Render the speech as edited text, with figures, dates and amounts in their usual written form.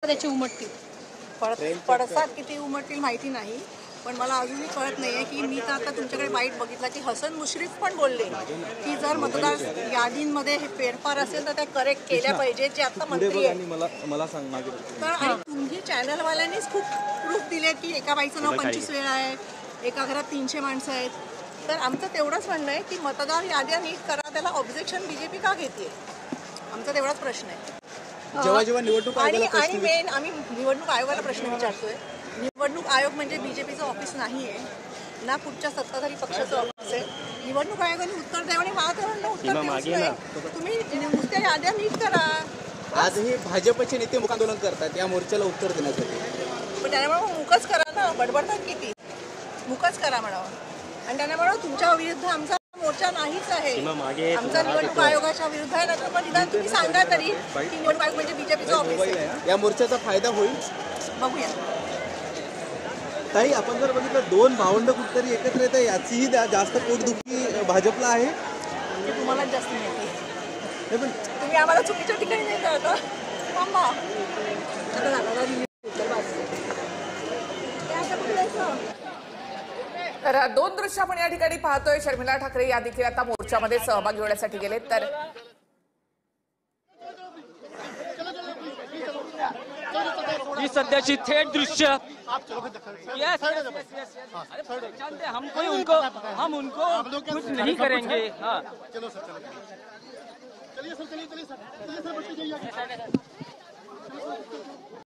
त्याची उमटतील. पडसाद किती उमटतील माहिती नाही, पण मला अजूनही कळत नाहीये की मी तर आता तुमच्याकडे वाईट बघितला की हसन मुश्रीफ पण बोलले की जर मतदार यादींमध्ये हे फेरफार असेल तर त्या करेक्ट केल्या पाहिजे, जे आता मंत्री आहेत. मला सांग मागे तर आणि तुम्ही चॅनलवाल्यांनीच खूप प्रूफ दिले की एका बाईचं नाव 25 वेळा आहे, एका घरात 300 माणसं आहेत. तर आमचं तेवढंच म्हणणं आहे की मतदार याद्या नीट करा, त्याला ऑब्जेक्शन बीजेपी का घेते, आमचा तेवढाच प्रश्न आहे. जेव्हा निवडणूक आणि मेन आम्ही निवडणूक आयोगाला प्रश्न विचारतोय. निवडणूक आयोग म्हणजे बीजेपीचं ऑफिस नाही आहे ना, कुठच्या सत्ताधारी पक्षाचं ऑफिस आहे. निवडणूक आयोगाने उत्तर द्यावं आणि महादेवांना उत्तर द्यावं. तुम्ही नुसत्या याद्या नीट करा. आजही भाजपचे नेते मुख आंदोलन करतात या मोर्चाला उत्तर देण्यासाठी, पण त्यामुळे मुकच करा ना, बडबडतात किती, मुकच करा म्हणावं. आणि त्यामुळे तुमच्या विरुद्ध आमचा मोर्चा नाहीच आहे, आमचा निवडणूक आयोगाच्या विरुद्ध आहे. ना पण निदान तुम्ही सांगा तरी की निवडणूक आयोग म्हणजे बीजेपीचं ऑफिस आहे. या मोर्चाचा फायदा होईल, बघूया. ताई आपण जर बघितलं दोन भावंड कुठतरी एकत्र येतं, याचीही जास्त पोटदुखी भाजपला आहे. ते तुम्हालाच जास्त माहिती, पण तुम्ही आम्हाला चुकीच्या ठिकाणी नाही का आता थांबा. आता झालं तर दोन दृश्य आपण या ठिकाणी पाहतोय. शर्मिला ठाकरे या देखील आता मोर्चामध्ये सहभागी होण्यासाठी गेले. तर ही सध्याची थेट दृश्य. यस अरे पहचानते हम उनको कुछ नहीं करेंगे. हाँ चलिए सर, चलिए सर.